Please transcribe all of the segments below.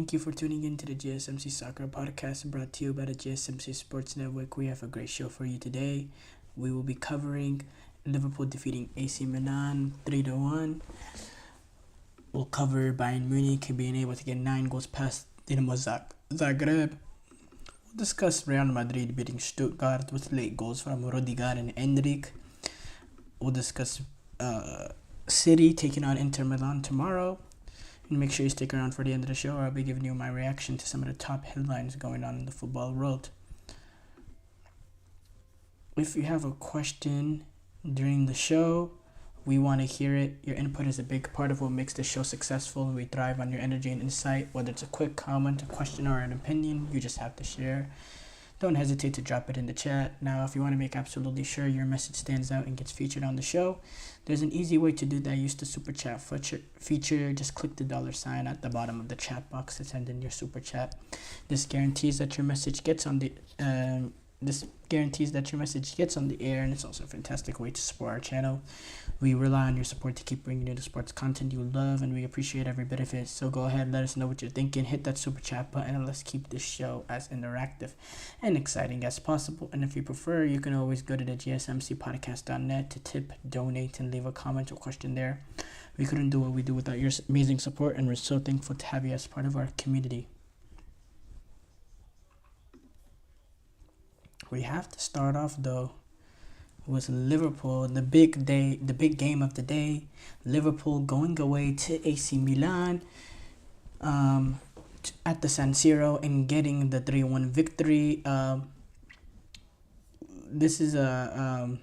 Thank you for tuning in to the GSMC Soccer Podcast brought to you by the GSMC Sports Network. We have a great show for you today. We will be covering Liverpool defeating AC Milan 3-1. We'll cover Bayern Munich being able to get 9 goals past Dinamo Zagreb. We'll discuss Real Madrid beating Stuttgart with late goals from Rudiger and Endrick. We'll discuss City taking on Inter Milan tomorrow. And make sure you stick around for the end of the show, or I'll be giving you my reaction to some of the top headlines going on in the football world. If you have a question during the show, we want to hear it. Your input is a big part of what makes the show successful. We thrive on your energy and insight. Whether it's a quick comment, a question, or an opinion, you just have to share. Don't hesitate to drop it in the chat. Now, if you want to make absolutely sure your message stands out and gets featured on the show, there's an easy way to do that. Use the super chat feature. Just click the $ at the bottom of the chat box to send in your super chat. This guarantees that your message gets on the air, and it's also a fantastic way to support our channel. We rely on your support to keep bringing you the sports content you love, and we appreciate every bit of it. So go ahead, let us know what you're thinking. Hit that super chat button, and let's keep this show as interactive and exciting as possible. And if you prefer, you can always go to the GSMCpodcast.net to tip, donate, and leave a comment or question there. We couldn't do what we do without your amazing support, and we're so thankful to have you as part of our community. We have to start off though with Liverpool, the big game of the day. Liverpool going away to AC Milan at the San Siro and getting the 3-1 victory. This was a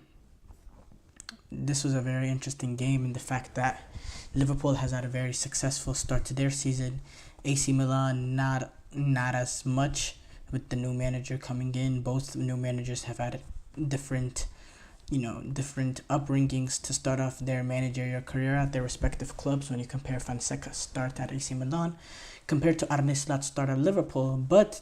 very interesting game in the fact that Liverpool has had a very successful start to their season. AC Milan not as much. With the new manager coming in, both new managers have had different upbringings to start off their managerial career at their respective clubs. When you compare Fonseca's start at AC Milan compared to Arne Slot's start at Liverpool, but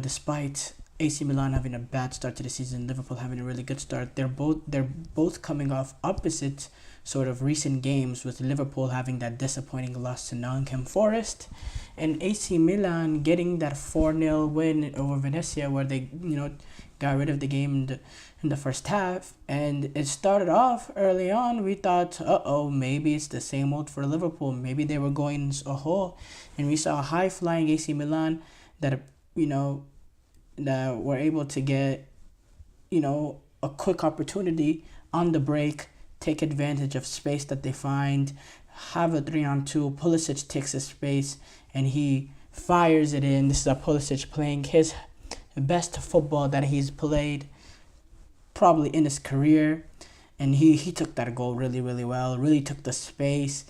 despite AC Milan having a bad start to the season, Liverpool having a really good start, they're both coming off opposite sort of recent games, with Liverpool having that disappointing loss to Nottingham Forest, and AC Milan getting that 4-0 win over Venezia, where they got rid of the game in the first half. And it started off early on. We thought, maybe it's the same old for Liverpool. Maybe they were going a hole, and we saw a high-flying AC Milan that were able to get a quick opportunity on the break, take advantage of space that they find, have a 3-on-2. Pulisic takes his space and he fires it in. This is a Pulisic playing his best football that he's played probably in his career, and he took that goal really, really well. Really took the space.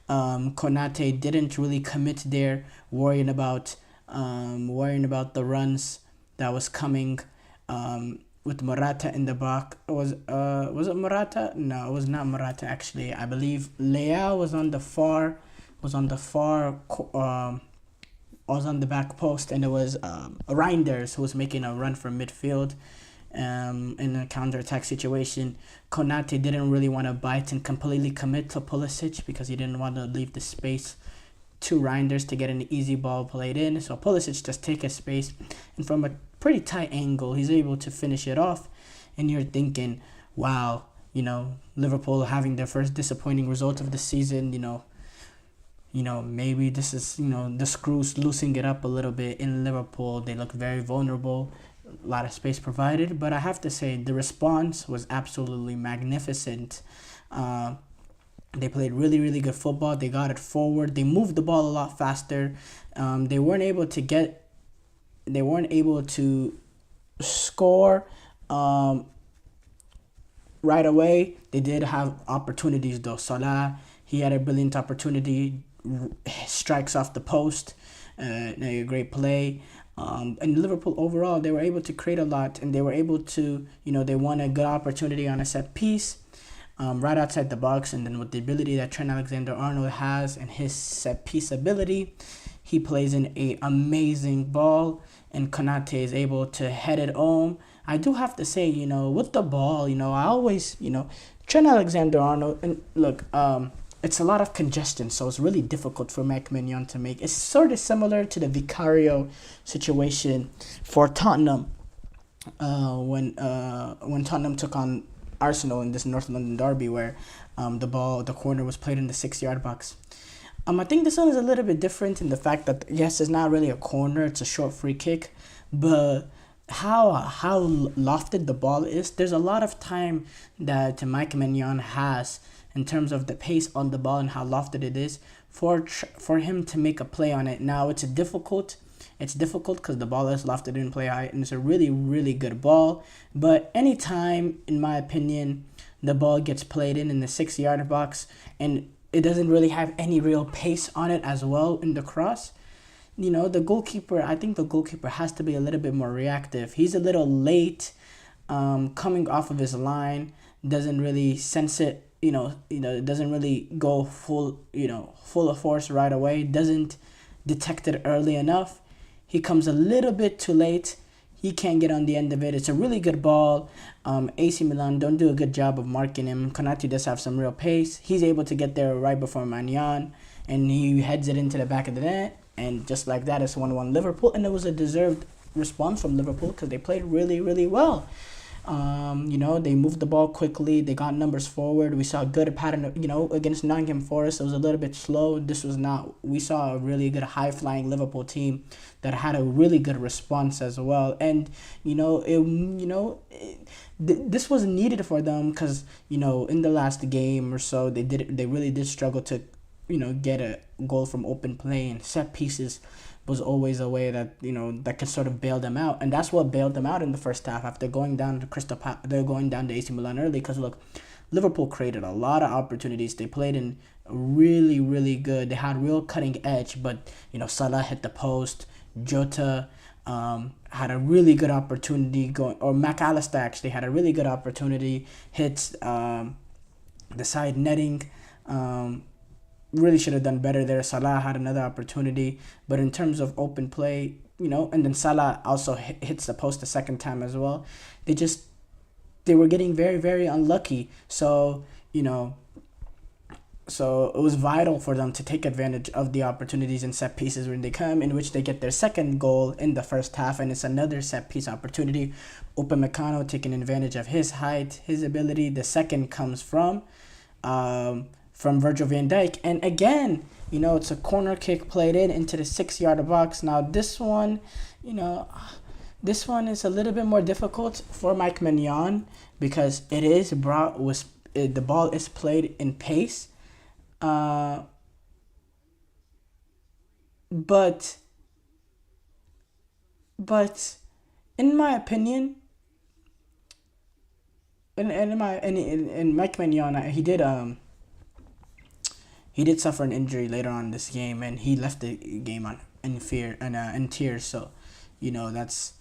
Konate didn't really commit there, worrying about the runs that was coming. With Morata in the box. Was it Morata? No, it was not Morata actually. I believe Leao was on the back post, and it was Reinders who was making a run from midfield in a counter-attack situation. Konate didn't really want to bite and completely commit to Pulisic because he didn't want to leave the space to Reinders to get an easy ball played in. So Pulisic just take his space, and from a pretty tight angle, he's able to finish it off. And you're thinking, wow, Liverpool having their first disappointing result of the season, maybe this is, the screws loosening it up a little bit in Liverpool. They look very vulnerable, a lot of space provided, but I have to say the response was absolutely magnificent. They played really, really good football. They got it forward. They moved the ball a lot faster. They weren't able to score right away. They did have opportunities though. Salah, he had a brilliant opportunity, strikes off the post, a great play. And Liverpool overall, they were able to create a lot, and they were able to, they won a good opportunity on a set piece. Right outside the box, and then with the ability that Trent Alexander-Arnold has and his set piece ability, he plays in a amazing ball, and Konate is able to head it home. I do have to say, with the ball, I always, Trent Alexander-Arnold, and look, it's a lot of congestion, so it's really difficult for Mike Mignon to make. It's sort of similar to the Vicario situation for Tottenham when Tottenham took on Arsenal in this North London derby, where the corner was played in the 6 yard box. I think this one is a little bit different in the fact that yes, it's not really a corner; it's a short free kick, but how lofted the ball is. There's a lot of time that Mike Mignon has in terms of the pace on the ball and how lofted it is for him to make a play on it. Now it's difficult. It's difficult because the ball is lofted in play high, and it's a really, really good ball. But anytime, in my opinion, the ball gets played in the 6 yard box and it doesn't really have any real pace on it as well in the cross, the goalkeeper, I think the goalkeeper has to be a little bit more reactive. He's a little late coming off of his line, doesn't really sense it, doesn't really go full of force right away, doesn't detect it early enough. He comes a little bit too late. He can't get on the end of it. It's a really good ball. AC Milan don't do a good job of marking him. Konate does have some real pace. He's able to get there right before Magnan, and he heads it into the back of the net. And just like that, it's 1-1 Liverpool. And it was a deserved response from Liverpool because they played really, really well. They moved the ball quickly. They got numbers forward. We saw a good pattern, against Nottingham Forest. It was a little bit slow. This was not. We saw a really good high-flying Liverpool team that had a really good response as well. And, this was needed for them because, in the last game or so, they really did struggle to, get a goal from open play, and set pieces was always a way that that could sort of bail them out, and that's what bailed them out in the first half after going down to they're going down to AC Milan early. Because look, Liverpool created a lot of opportunities. They played in really, really good. They had real cutting edge, but Salah hit the post. Jota had a really good opportunity or McAllister actually had a really good opportunity. Hits the side netting. Really should have done better there. Salah had another opportunity, but in terms of open play, and then Salah also hits the post the second time as well. They were getting very, very unlucky. So, so it was vital for them to take advantage of the opportunities and set pieces when they come, in which they get their second goal in the first half, and it's another set piece opportunity. Upamecano taking advantage of his height, his ability. The second comes from Virgil van Dijk. And again, it's a corner kick played into the 6 yard box. Now this one, this one is a little bit more difficult for Mike Mignon because it is the ball is played in pace. But in my opinion, in Mike Mignon, he did suffer an injury later on in this game, and he left the game in tears. So, that's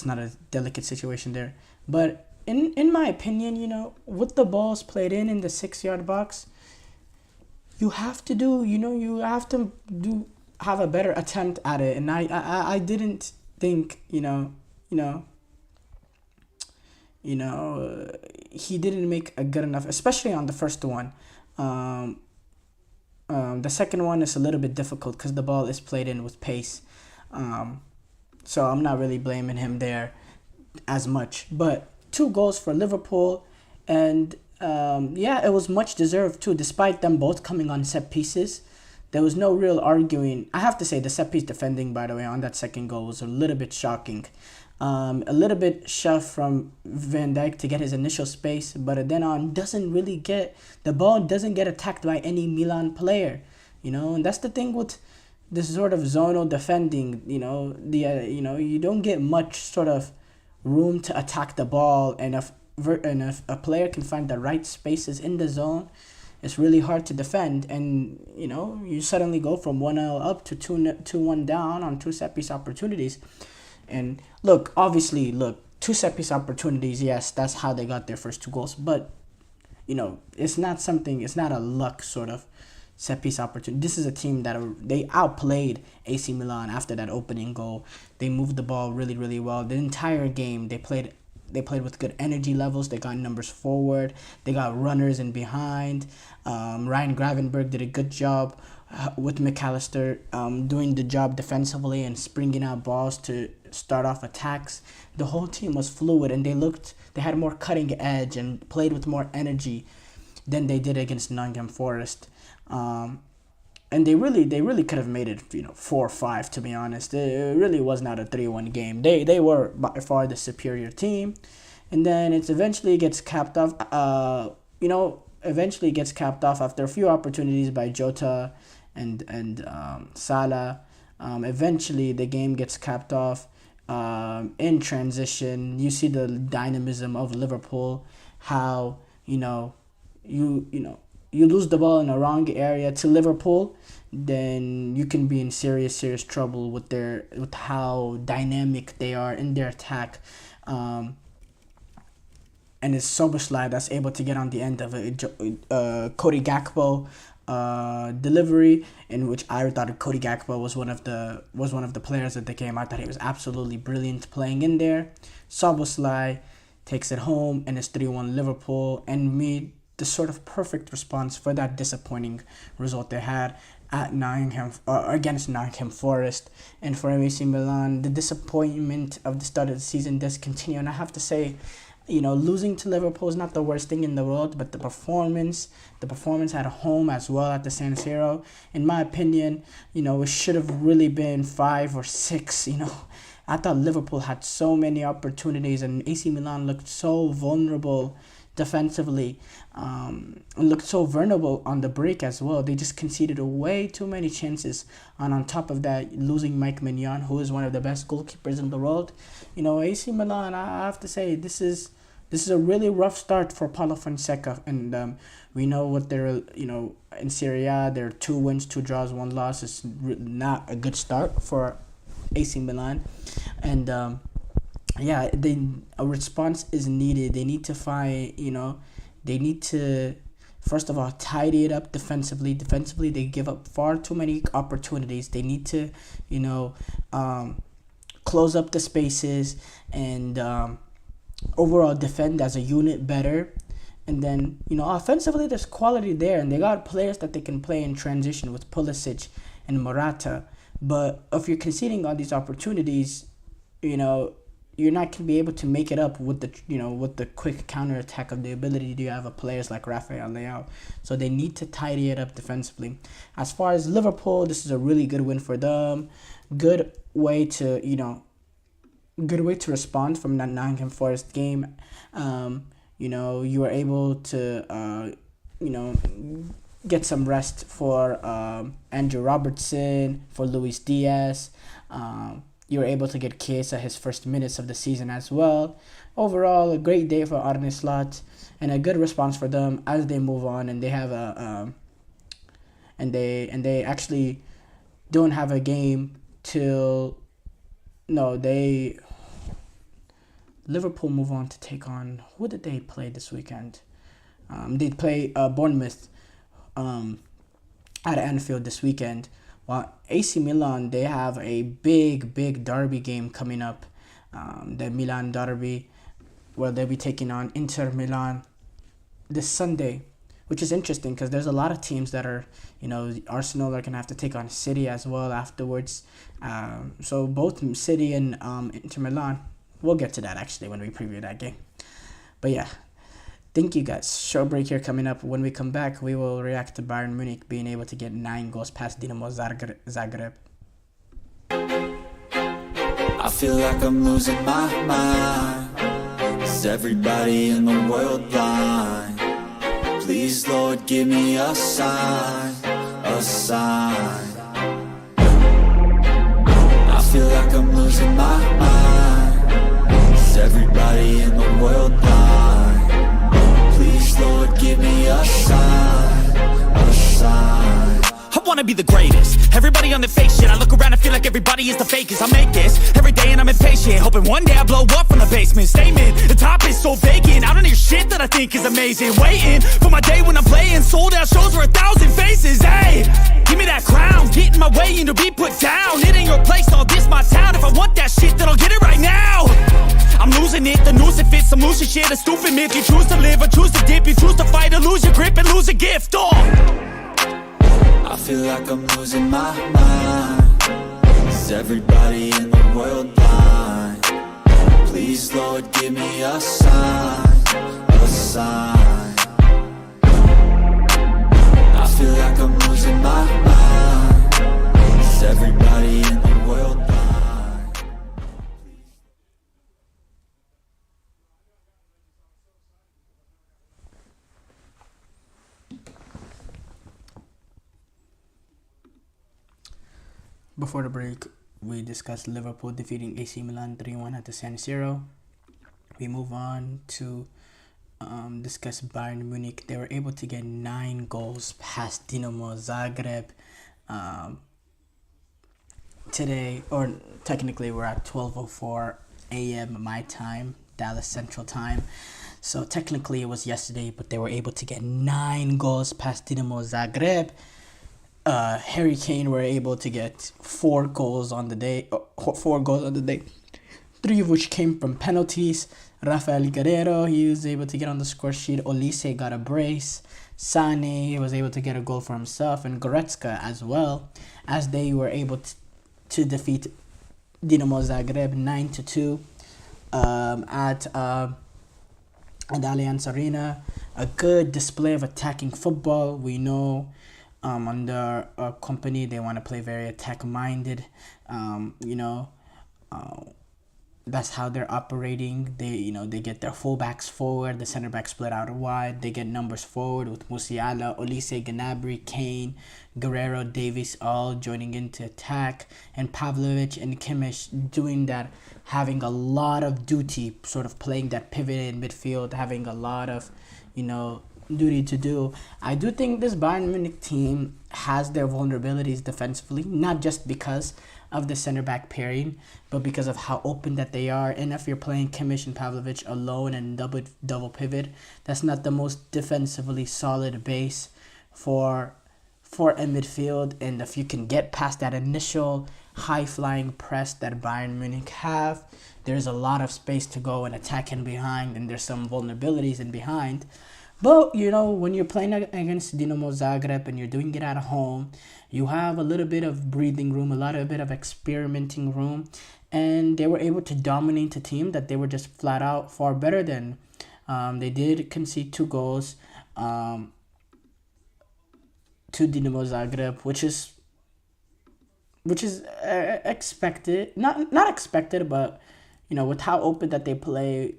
not a delicate situation there. But in my opinion, with the balls played in the 6 yard box, you have to have a better attempt at it. And I didn't think he didn't make a good enough, especially on the first one. The second one is a little bit difficult because the ball is played in with pace. So I'm not really blaming him there as much. But 2 goals for Liverpool, and it was much deserved too, despite them both coming on set pieces. There was no real arguing. I have to say the set piece defending, by the way, on that second goal was a little bit shocking. A little bit shoved from Van Dijk to get his initial space, but then the ball doesn't get attacked by any Milan player, and that's the thing with this sort of zonal defending. You don't get much sort of room to attack the ball, and if a player can find the right spaces in the zone, it's really hard to defend, and you suddenly go from 1-0 up to 2-1 down on 2 set piece opportunities. And obviously, 2 set piece opportunities, yes, that's how they got their first 2 goals. But, it's not a luck sort of set piece opportunity. This is a team that they outplayed AC Milan after that opening goal. They moved the ball really, really well. The entire game, they played They played with good energy levels. They got numbers forward. They got runners in behind. Ryan Gravenberg did a good job with McAllister doing the job defensively and springing out balls to start off attacks. The whole team was fluid, and they had more cutting edge and played with more energy than they did against Nottingham Forest. And they really could have made it, 4-5, to be honest. It really was not a 3-1 game. They were by far the superior team. And then it eventually gets capped off, after a few opportunities by Jota and Salah. Eventually the game gets capped off in transition. You see the dynamism of Liverpool, how, you lose the ball in the wrong area to Liverpool, then you can be in serious trouble with how dynamic they are in their attack. And it's Szoboszlai that's able to get on the end of a Cody Gakpo delivery, in which I thought Cody Gakpo was one of the players of the game. I thought he was absolutely brilliant playing in there. Szoboszlai takes it home, and it's 3-1 Liverpool, and made the sort of perfect response for that disappointing result they had at against Nottingham Forest. And for AC Milan, the disappointment of the start of the season does continue. And I have to say, losing to Liverpool is not the worst thing in the world, but the performance at home as well at the San Siro, in my opinion, it should have really been 5 or 6. I thought Liverpool had so many opportunities, and AC Milan looked so vulnerable defensively, and looked so vulnerable on the break as well. They just conceded way too many chances, and on top of that, losing Mike Mignon, who is one of the best goalkeepers in the world. AC Milan, I have to say, this is a really rough start for Paulo Fonseca, and we know what they're, in Serie A, they're 2 wins, 2 draws, 1 loss. It's not a good start for AC Milan, and a response is needed. They need to find, they need to, first of all, tidy it up defensively. Defensively, they give up far too many opportunities. They need to, close up the spaces and overall defend as a unit better. And then, offensively, there's quality there, and they got players that they can play in transition with Pulisic and Morata. But if you're conceding all these opportunities, you're not going to be able to make it up with the quick counterattack of the ability to have players like Rafael Leao. So they need to tidy it up defensively. As far as Liverpool, this is a really good win for them. Good way to respond from that Nottingham Forest game. You were able to, get some rest for Andrew Robertson, for Luis Diaz. You were able to get Chiesa his first minutes of the season as well. Overall, a great day for Arne Slot, and a good response for them as they move on. And they have they actually don't have a game till Liverpool move on to take on, who did they play this weekend? They play Bournemouth at Anfield this weekend. While AC Milan, they have a big derby game coming up, the Milan derby, where they'll be taking on Inter Milan this Sunday, which is interesting because there's a lot of teams that are, Arsenal are going to have to take on City as well afterwards. So both City and Inter Milan, we'll get to that actually when we preview that game. But yeah, thank you guys. Short break here coming up. When we come back, we will react to Bayern Munich being able to get 9 goals past Dinamo Zagreb. I feel like I'm losing my mind. Is everybody in the world blind? Please, Lord, give me a sign, a sign. I feel like I'm losing my mind. Is everybody in the world blind? Please, Lord, give me a sign, a sign. I wanna be the greatest. Everybody on the fake shit. I look around and feel like everybody is the fakest. I make this every day and I'm impatient, hoping one day I blow up from the basement. Statement, the top is so vacant. I don't hear shit that I think is amazing. Waiting for my day when I'm playing sold out shows for 1,000 faces. Hey, give me that crown, get in my way and to be put down. It ain't your place, all this my town. If I want that shit, then I'll get it right now. I'm losing it, the noose it fits lose your shit, a stupid myth. You choose to live or choose to dip. You choose to fight or lose your grip and lose a gift. Oh, I feel like I'm losing my mind. Is everybody in the world blind? Please, Lord, give me a sign, a sign. I feel like I'm losing my mind. Is everybody in the world blind? Before the break, we discussed Liverpool defeating AC Milan 3-1 at the San Siro. We move on to discuss Bayern Munich. They were able to get 9 goals past Dinamo Zagreb today, or technically we're at 12:04 a.m. my time, Dallas Central Time. So technically it was yesterday, but they were able to get 9 goals past Dinamo Zagreb. Harry Kane were able to get 4 goals on the day, 3 of which came from penalties. Rafael Guerreiro, he was able to get on the score sheet. Olise got a brace. Sane was able to get a goal for himself, and Goretzka as well, as they were able to defeat Dinamo Zagreb 9-2 at Allianz Arena. A good display of attacking football. We know under a company they want to play very attack-minded. That's how they're operating. They get their fullbacks forward, the center back split out wide. They get numbers forward with Musiala, Olise, Gnabry, Kane, Guerrero, Davies all joining into attack, and Pavlovic and Kimmich doing that, having a lot of duty, sort of playing that pivot in midfield, having a lot of, duty to do. I do think this Bayern Munich team has their vulnerabilities defensively, not just because of the center back pairing, but because of how open that they are. And if you're playing Kimmich and Pavlovic alone and double pivot, that's not the most defensively solid base for a midfield. And if you can get past that initial high flying press that Bayern Munich have, there's a lot of space to go and attack in behind, and there's some vulnerabilities in behind. But, when you're playing against Dinamo Zagreb and you're doing it at home, you have a little bit of breathing room, a bit of experimenting room. And they were able to dominate a team that they were just flat out far better than. They did concede 2 goals to Dinamo Zagreb, which is expected. Not expected, but, with how open that they play,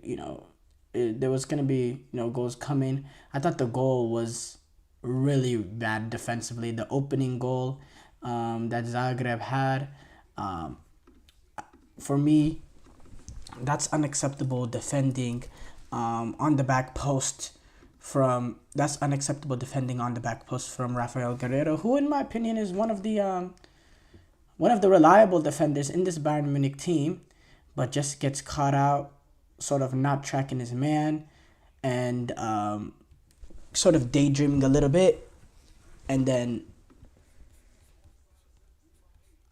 there was going to be, goals coming. I thought the goal was really bad defensively. The opening goal that Zagreb had, for me, that's unacceptable defending on the back post from Rafael Guerreiro, who in my opinion is one of the reliable defenders in this Bayern Munich team, but just gets caught out, sort of not tracking his man, and sort of daydreaming a little bit. And then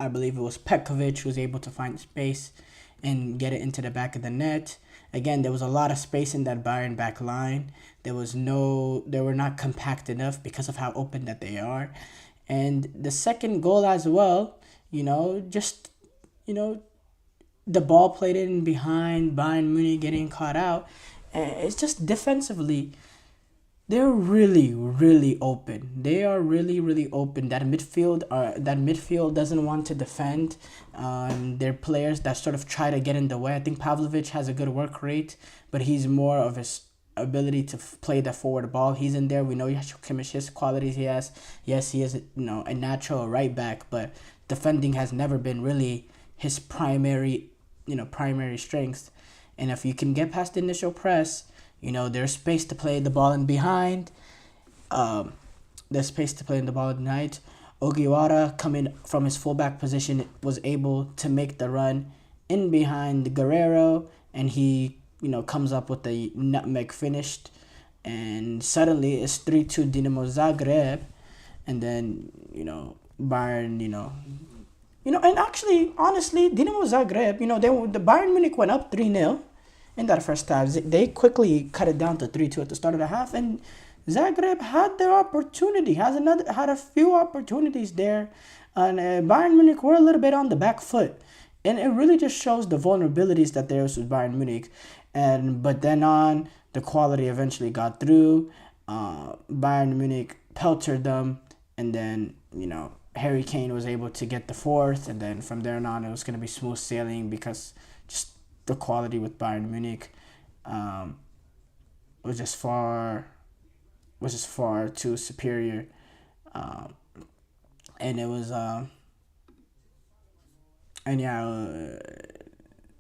I believe it was Petkovic who was able to find space and get it into the back of the net. Again, there was a lot of space in that Bayern back line. They were not compact enough because of how open that they are. And the second goal as well, the ball played in behind, Bayern Munich getting caught out. And it's just defensively, they're really, really open. They are really, really open. That midfield doesn't want to defend. They're players that sort of try to get in the way. I think Pavlovic has a good work rate, but he's more of his ability to play the forward ball. He's in there. We know Kimmich, his qualities he has. Yes, he is a natural right back, but defending has never been really his primary strength. And if you can get past the initial press, there's space to play the ball in behind. Ogiwara, coming from his fullback position, was able to make the run in behind Guerrero, and he, comes up with the nutmeg finished, and suddenly it's 3-2 Dinamo Zagreb, and then, Bayern, and actually, honestly, Dinamo Zagreb, the Bayern Munich went up 3-0, in that first half. They quickly cut it down to 3-2 at the start of the half, and Zagreb had their opportunity, had a few opportunities there, and Bayern Munich were a little bit on the back foot. And it really just shows the vulnerabilities that there was with Bayern Munich. But then on, the quality eventually got through. Bayern Munich pelted them, and then, Harry Kane was able to get the fourth, and then from there on, it was going to be smooth sailing because just the quality with Bayern Munich was just far too superior. And it was...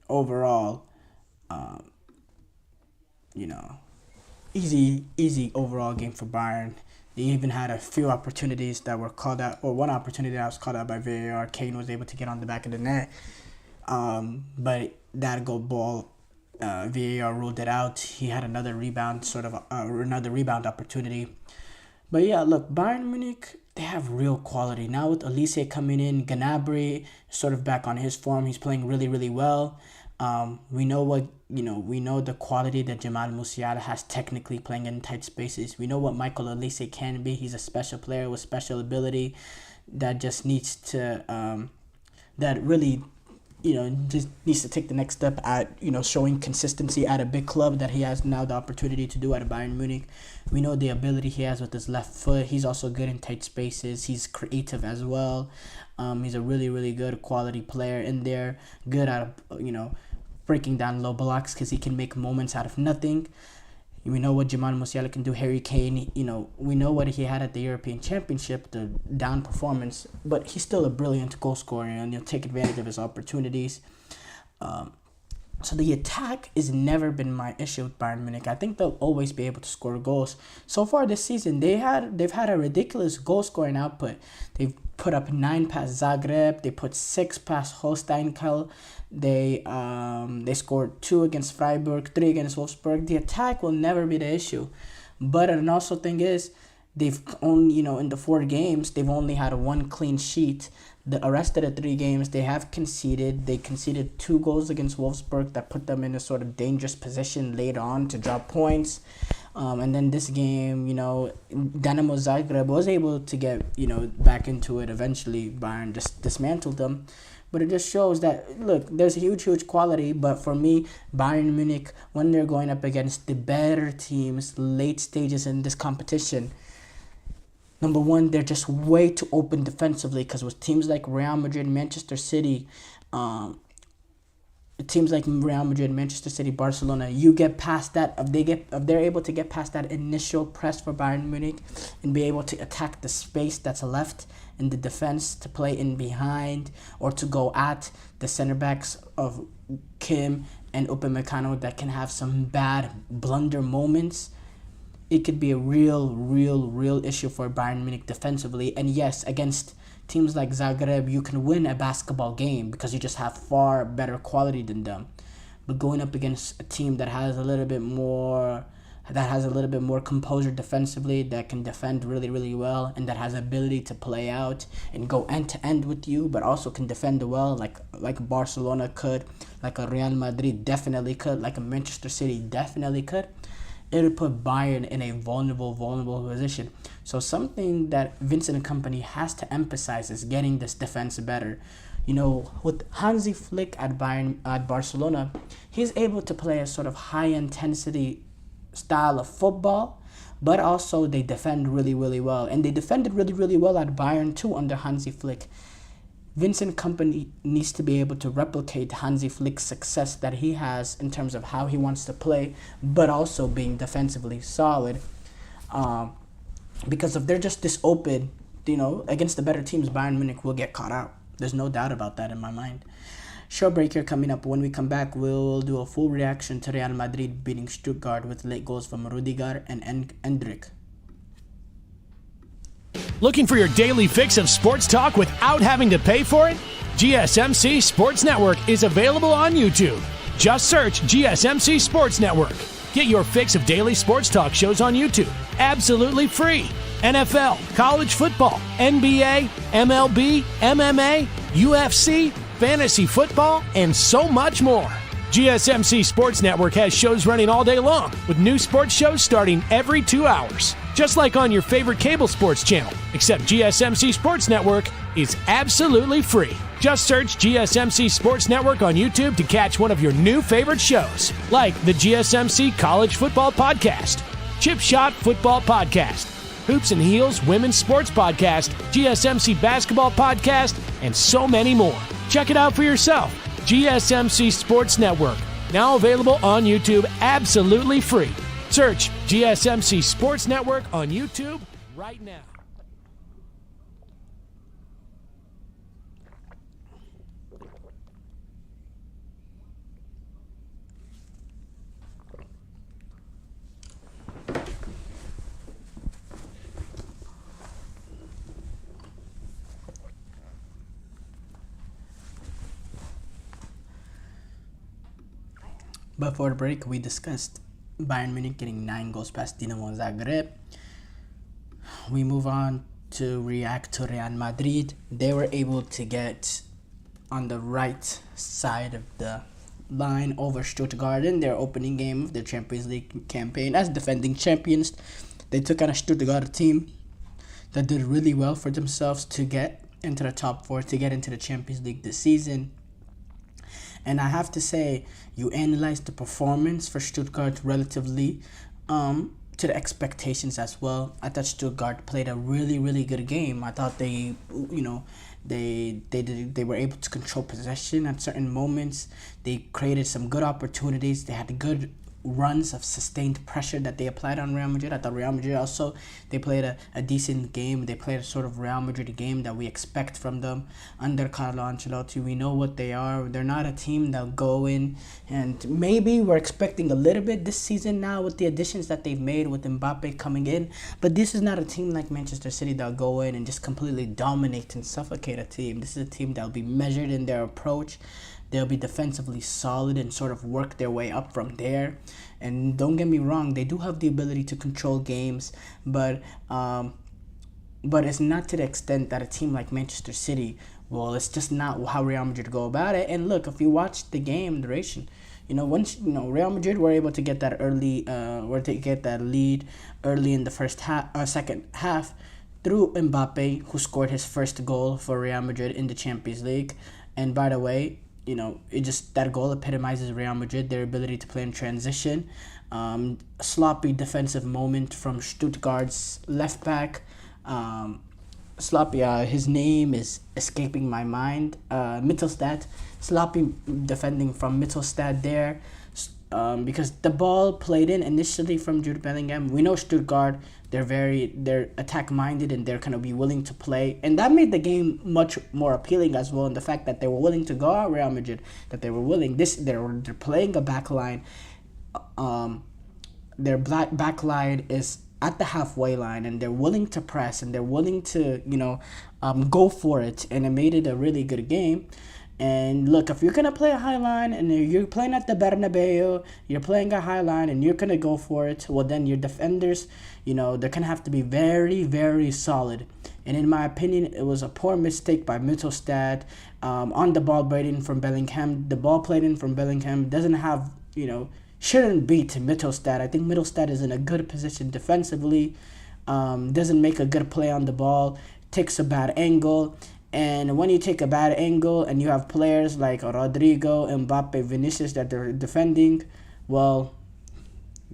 overall, easy overall game for Bayern. They even had a few opportunities that were called out, or one opportunity that was called out by VAR. Kane was able to get on the back of the net, but that goal ball, VAR ruled it out. He had another rebound, opportunity. But yeah, look, Bayern Munich, they have real quality. Now with Elise coming in, Gnabry sort of back on his form. He's playing really, really well. We know the quality that Jamal Musiala has technically playing in tight spaces. We know what Michael Elise can be. He's a special player with special ability that just needs to, just needs to take the next step at, showing consistency at a big club that he has now the opportunity to do at Bayern Munich. We know the ability he has with his left foot. He's also good in tight spaces. He's creative as well. He's a really, really good quality player in there. Good at, breaking down low blocks because he can make moments out of nothing. We know what Jamal Musiala can do. Harry Kane, we know what he had at the European Championship, the down performance, but he's still a brilliant goal scorer, and he'll take advantage of his opportunities. So the attack has never been my issue with Bayern Munich. I think they'll always be able to score goals. So far this season, they've had a ridiculous goal scoring output. They've put up 9 past Zagreb. They put 6 past Holstein Kiel. They scored 2 against Freiburg, 3 against Wolfsburg. The attack will never be the issue. But an also thing is, they've only, in the 4 games, they've only had 1 clean sheet. The rest of the 3 games, they have conceded. They conceded 2 goals against Wolfsburg that put them in a sort of dangerous position later on to drop points. And then this game, Dinamo Zagreb was able to get, back into it eventually. Bayern just dismantled them. But it just shows that, look, there's huge quality. But for me, Bayern Munich, when they're going up against the better teams, late stages in this competition, number one, they're just way too open defensively, because with teams like Real Madrid, Manchester City, Barcelona, you get past that. If they're able to get past that initial press for Bayern Munich and be able to attack the space that's left in the defense, to play in behind or to go at the center backs of Kim and Upamecano that can have some bad blunder moments, it could be a real issue for Bayern Munich defensively. And yes, against teams like Zagreb, you can win a basketball game because you just have far better quality than them. But going up against a team that has a little bit more composure defensively, that can defend really well, and that has ability to play out and go end to end with you, but also can defend well, like Barcelona could, like a Real Madrid definitely could, like a Manchester City definitely could, it would put Bayern in a vulnerable position. So something that Vincent and company has to emphasize is getting this defense better. With Hansi Flick at Barcelona, he's able to play a sort of high-intensity style of football, but also they defend really well. And they defended really well at Bayern too under Hansi Flick. Vincent company needs to be able to replicate Hansi Flick's success that he has in terms of how he wants to play, but also being defensively solid. Because if they're just this open, against the better teams, Bayern Munich will get caught out. There's no doubt about that in my mind. Short break here coming up. When we come back, we'll do a full reaction to Real Madrid beating Stuttgart with late goals from Rudiger and Endrick. Looking for your daily fix of sports talk without having to pay for it? GSMC Sports Network is available on YouTube. Just search GSMC Sports Network. Get your fix of daily sports talk shows on YouTube, absolutely free. NFL, college football, NBA, MLB, MMA, UFC, fantasy football, and so much more. GSMC Sports Network has shows running all day long, with new sports shows starting every 2 hours. Just like on your favorite cable sports channel, except GSMC Sports Network is absolutely free. Just search GSMC Sports Network on YouTube to catch one of your new favorite shows, like the GSMC College Football Podcast, Chip Shot Football Podcast, Hoops and Heels Women's Sports Podcast, GSMC Basketball Podcast, and so many more. Check it out for yourself. GSMC Sports Network, now available on YouTube absolutely free. Search GSMC Sports Network on YouTube right now. Before the break, we discussed Bayern Munich getting 9 goals past Dinamo Zagreb. We move on to react to Real Madrid. They were able to get on the right side of the line over Stuttgart in their opening game of their Champions League campaign as defending champions. They took on a Stuttgart team that did really well for themselves to get into the top 4, to get into the Champions League this season. And I have to say, you analyze the performance for Stuttgart relatively to the expectations as well. I thought Stuttgart played a really, really good game. I thought they were able to control possession at certain moments. They created some good opportunities. They had good runs of sustained pressure that they applied on Real Madrid. I thought Real Madrid also, they played a decent game. They played a sort of Real Madrid game that we expect from them under Carlo Ancelotti. We know what they are. They're not a team that'll go in, and maybe we're expecting a little bit this season now with the additions that they've made with Mbappe coming in, but this is not a team like Manchester City that'll go in and just completely dominate and suffocate a team. This is a team that'll be measured in their approach. They'll be defensively solid and sort of work their way up from there. And don't get me wrong, they do have the ability to control games, but it's not to the extent that a team like Manchester City, well, it's just not how Real Madrid go about it. And look, if you watch the game duration, once Real Madrid were able to get that lead early in the second half through Mbappe, who scored his first goal for Real Madrid in the Champions League. And by the way, that goal epitomizes Real Madrid, their ability to play in transition. Sloppy defensive moment from Stuttgart's left back. His name is escaping my mind. Mittelstadt. Sloppy defending from Mittelstadt there. Because the ball played in initially from Jude Bellingham. We know Stuttgart, they're attack minded and they're gonna be willing to play, and that made the game much more appealing as well. And the fact that they were willing to go at Real Madrid, that they were willing, they're playing a back line. Their back line is at the halfway line, and they're willing to press and they're willing to go for it, and it made it a really good game. And look, if you're going to play a high line and you're playing at the Bernabeu, you're playing a high line and you're going to go for it, well, then your defenders, they're going to have to be very, very solid. And in my opinion, it was a poor mistake by Mittelstadt on the ball played in from Bellingham. The ball played in from Bellingham doesn't have, shouldn't be to Mittelstadt. I think Mittelstadt is in a good position defensively, doesn't make a good play on the ball, takes a bad angle. And when you take a bad angle and you have players like Rodrigo, Mbappe, Vinicius that they're defending, well,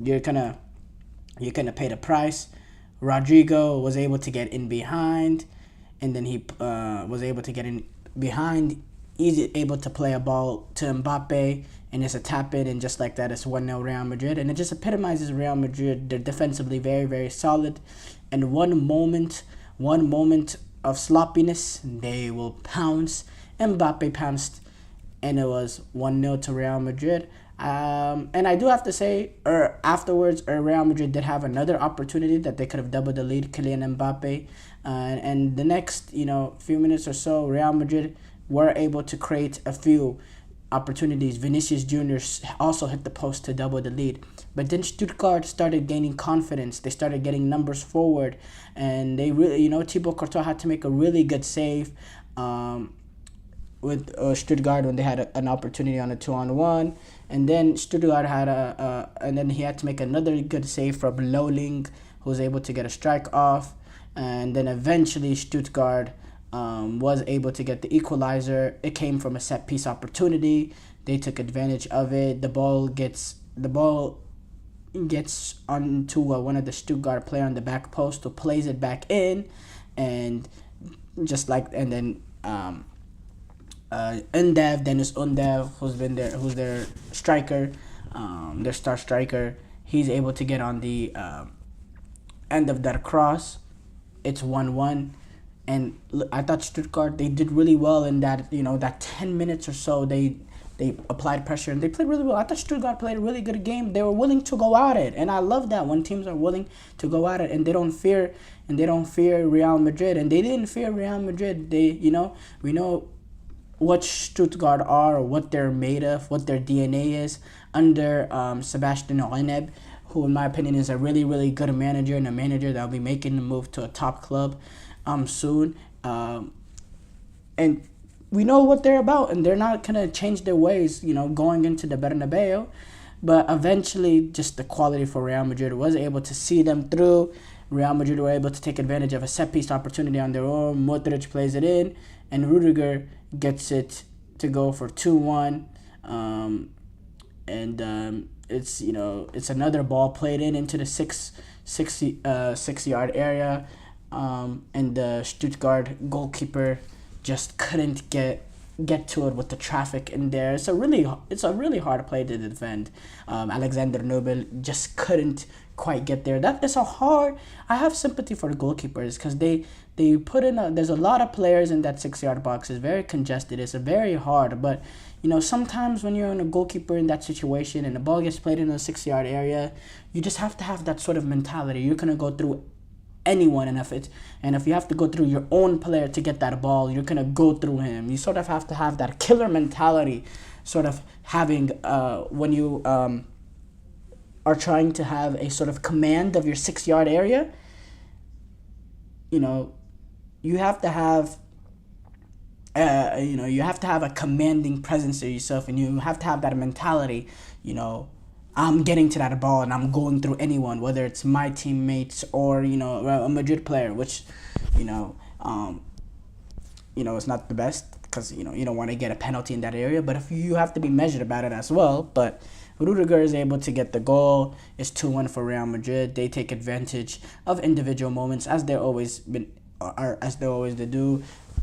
you're gonna pay the price. Rodrigo was able to get in behind, and then he was able to get in behind, able to play a ball to Mbappe, and it's a tap in, and just like that, it's 1-0 Real Madrid. And it just epitomizes Real Madrid. They're defensively very, very solid, and one moment of sloppiness, they will pounce. Mbappe pounced, and it was 1-0 to Real Madrid. And I do have to say, afterwards, Real Madrid did have another opportunity that they could have doubled the lead, Kylian Mbappe. And the next, few minutes or so, Real Madrid were able to create a few opportunities. Vinicius Jr. also hit the post to double the lead. But then Stuttgart started gaining confidence. They started getting numbers forward. And they really, Thibaut Courtois had to make a really good save. with Stuttgart when they had an opportunity on a 2-on-1, and then Stuttgart had and then he had to make another good save from Lowling, who was able to get a strike off, and then eventually Stuttgart was able to get the equalizer. It came from a set piece opportunity. They took advantage of it. The ball gets onto one of the Stuttgart player on the back post, who plays it back in, and then Dennis Undev, who's their striker, their star striker, he's able to get on the end of that cross. It's 1-1, and I thought Stuttgart, they did really well in that, that 10 minutes or so. They applied pressure and they played really well. I thought Stuttgart played a really good game. They were willing to go at it, and I love that when teams are willing to go at it and they don't fear Real Madrid, and they didn't fear Real Madrid. We know what Stuttgart are, or what they're made of, what their DNA is under Sebastian Oeneb, who in my opinion is a really, really good manager, and a manager that will be making the move to a top club soon. And we know what they're about, and they're not going to change their ways, going into the Bernabeu. But eventually, just the quality for Real Madrid was able to see them through. Real Madrid were able to take advantage of a set-piece opportunity on their own. Modric plays it in, and Rudiger gets it to go for 2-1. It's another ball played into the 6-yard area, and the Stuttgart goalkeeper just couldn't get to it with the traffic in there. It's a really hard play to defend. Alexander Nobel just couldn't quite get there. I have sympathy for the goalkeepers, because they put in there's a lot of players in that 6-yard box. It's very congested. It's very hard, but sometimes when you're in a goalkeeper in that situation and the ball gets played in the 6-yard area, you just have to have that sort of mentality. You're gonna go through anyone, and if you have to go through your own player to get that ball, you're gonna go through him. You sort of have to have that killer mentality, sort of having when you are trying to have a sort of command of your 6-yard area. You have to have a commanding presence of yourself, and you have to have that mentality. I'm getting to that ball and I'm going through anyone, whether it's my teammates or a Madrid player, which it's not the best, because you don't want to get a penalty in that area. But if you have to be measured about it as well. But Rudiger is able to get the goal. It's 2-1 for Real Madrid. They take advantage of individual moments, as they always do.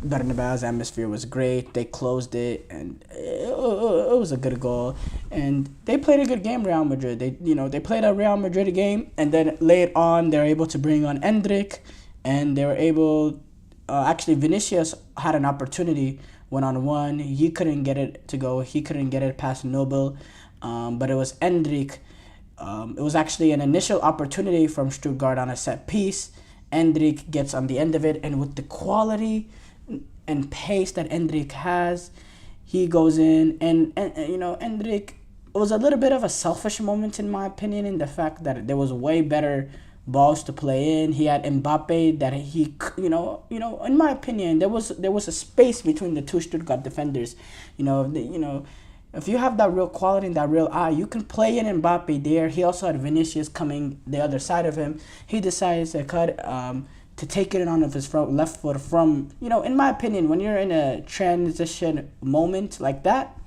Bernabeu's atmosphere was great. They closed it, and it was a good goal. And they played a good game, Real Madrid. They played a Real Madrid game, and then late on they're able to bring on Endrick, and they were able. Actually, Vinicius had an opportunity 1-on-1. He couldn't get it to go. He couldn't get it past Nobel, but it was Endrick. It was actually an initial opportunity from Stuttgart on a set piece. Endrick gets on the end of it, and with the quality and pace that Endrick has, he goes in, and Endrick, it was a little bit of a selfish moment in my opinion, in the fact that there was way better balls to play in. He had Mbappe that he, in my opinion, there was a space between the two Stuttgart defenders. If you have that real quality and that real eye, you can play in Mbappe there. He also had Vinicius coming the other side of him. He decides to to take it on of his left foot from, in my opinion, when you're in a transition moment like that,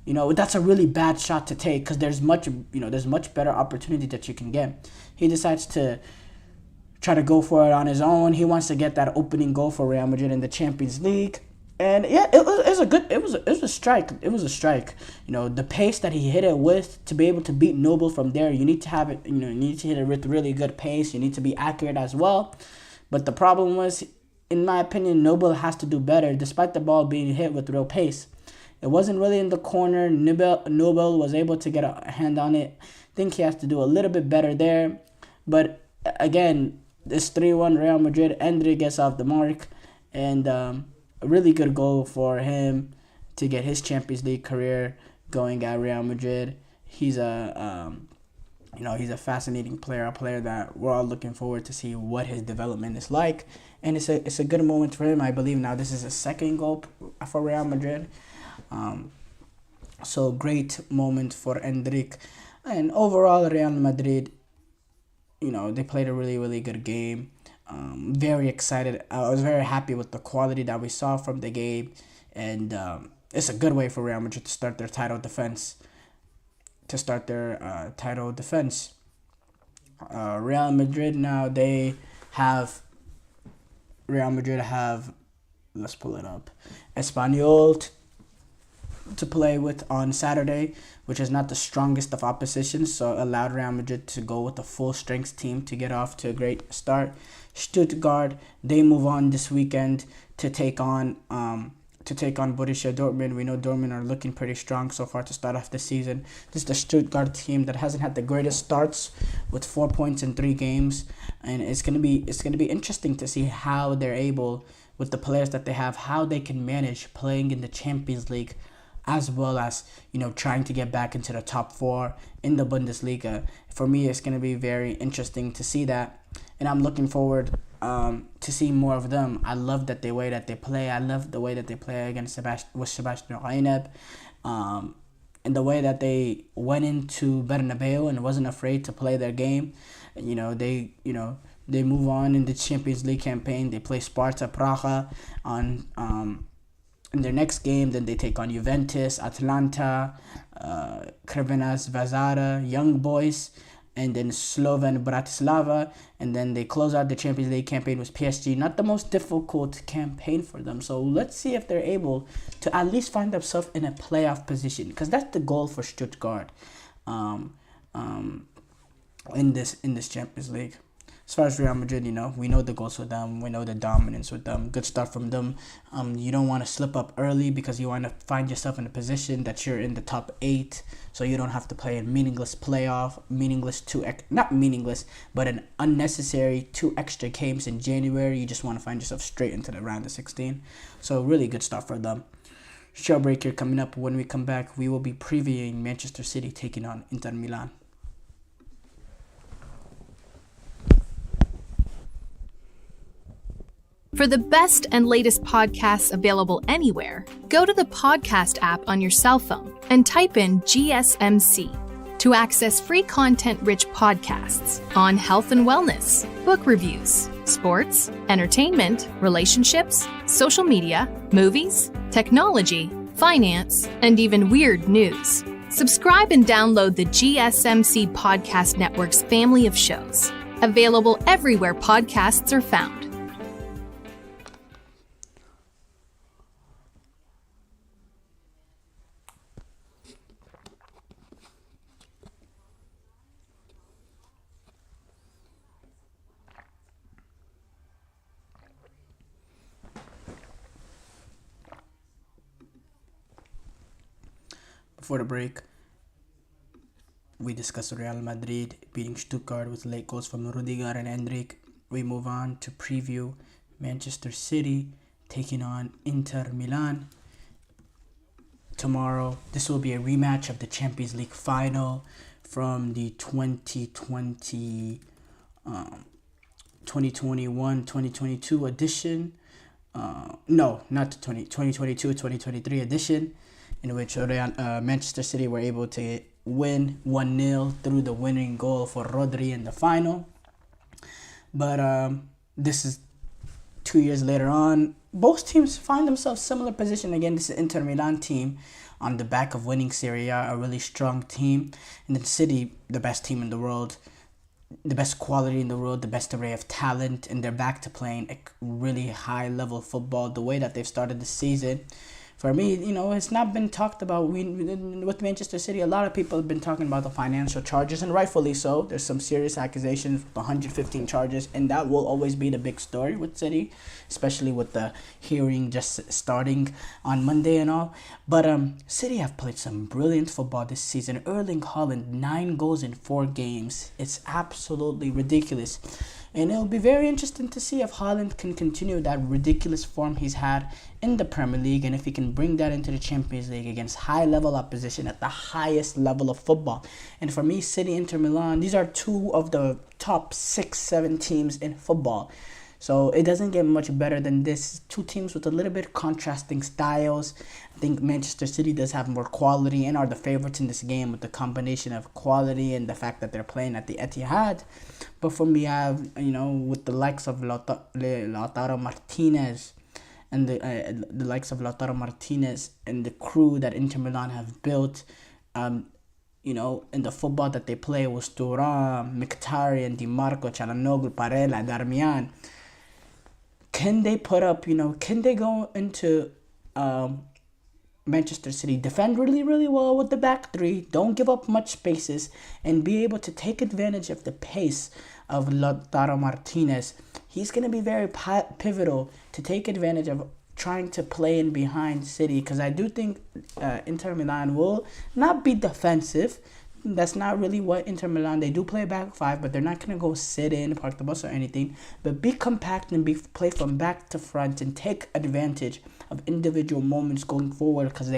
that's a really bad shot to take, because there's much better opportunity that you can get. He decides to try to go for it on his own. He wants to get that opening goal for Real Madrid in the Champions League. And yeah, it was a strike. It was a strike. The pace that he hit it with, to be able to beat Nobel from there, you need to have it. You need to hit it with really good pace. You need to be accurate as well. But the problem was, in my opinion, Nobel has to do better, despite the ball being hit with real pace. It wasn't really in the corner. Nobel was able to get a hand on it. I think he has to do a little bit better there. But again, this 3-1 Real Madrid. Endrick gets off the mark, and a really good goal for him to get his Champions League career going at Real Madrid. He's a He's a fascinating player, a player that we're all looking forward to see what his development is like. And it's a good moment for him. I believe now this is his second goal for Real Madrid. So great moment for Endrick. And overall, Real Madrid, they played a really, really good game. Very excited. I was very happy with the quality that we saw from the game. And it's a good way for Real Madrid to start their title defense. Real Madrid now, let's pull it up, Espanyol to play with on Saturday, which is not the strongest of opposition, so allowed Real Madrid to go with a full strength team to get off to a great start. Stuttgart, they move on this weekend to take on Borussia Dortmund. We know Dortmund are looking pretty strong so far to start off the season. This is the Stuttgart team that hasn't had the greatest starts, with 4 points in 3 games, and it's gonna be interesting to see how they're able, with the players that they have, how they can manage playing in the Champions League, as well as trying to get back into the top 4 in the Bundesliga. For me, it's gonna be very interesting to see that, and I'm looking forward to see more of them. I love the way that they play. I love the way that they play against Sebastian Reineb, and the way that they went into Bernabeu and wasn't afraid to play their game. They move on in the Champions League campaign. They play Sparta Praha in their next game. Then they take on Juventus, Atalanta, Crvena Zvezda, Young Boys, and then Slovan Bratislava, and then they close out the Champions League campaign with PSG. Not the most difficult campaign for them, so let's see if they're able to at least find themselves in a playoff position, because that's the goal for Stuttgart in this Champions League. As far as Real Madrid, we know the goals with them. We know the dominance with them. Good start from them. You don't want to slip up early, because you want to find yourself in a position that you're in the top 8, so you don't have to play a meaningless playoff, not meaningless, but an unnecessary 2 extra games in January. You just want to find yourself straight into the round of 16. So really good start for them. Show breaker coming up. When we come back, we will be previewing Manchester City taking on Inter Milan. For the best and latest podcasts available anywhere, go to the podcast app on your cell phone and type in GSMC to access free content-rich podcasts on health and wellness, book reviews, sports, entertainment, relationships, social media, movies, technology, finance, and even weird news. Subscribe and download the GSMC Podcast Network's family of shows, available everywhere podcasts are found. Before the break, we discussed Real Madrid beating Stuttgart with late goals from Rudiger and Endrick. We move on to preview Manchester City taking on Inter Milan tomorrow. This will be a rematch of the Champions League final from the 2021-2022 edition. No, not the 2022-2023 edition, in which Manchester City were able to win 1-0 through the winning goal for Rodri in the final. But this is 2 years later on. Both teams find themselves similar position. Again, this is Inter Milan team on the back of winning Serie A, a really strong team. And then City, the best team in the world, the best quality in the world, the best array of talent, and they're back to playing a really high-level football the way that they've started the season. For me, it's not been talked about. With Manchester City, a lot of people have been talking about the financial charges, and rightfully so. There's some serious accusations with 115 charges, and that will always be the big story with City, especially with the hearing just starting on Monday and all. But City have played some brilliant football this season. Erling Haaland, 9 goals in 4 games. It's absolutely ridiculous. And it'll be very interesting to see if Haaland can continue that ridiculous form he's had in the Premier League, and if he can bring that into the Champions League against high-level opposition at the highest level of football. And for me, City, Inter Milan, these are two of the top 6-7 teams in football. So it doesn't get much better than this. Two teams with a little bit contrasting styles. I think Manchester City does have more quality and are the favorites in this game with the combination of quality and the fact that they're playing at the Etihad. But for me, I have, with the likes of Lautaro Martinez and the likes of Lautaro Martinez and the crew that Inter Milan have built, in the football that they play with Thuram, Mkhitaryan, Di Marco, Çalhanoğlu, Barella, Darmian. Can they put up, can they go into Manchester City, defend really, really well with the back three, don't give up much spaces, and be able to take advantage of the pace of Lautaro Martinez? He's going to be very pivotal to take advantage of trying to play in behind City, because I do think Inter Milan will not be defensive. That's not really what Inter Milan, they do play back five, but they're not going to go sit in, park the bus or anything, but be compact and play from back to front and take advantage of individual moments going forward, because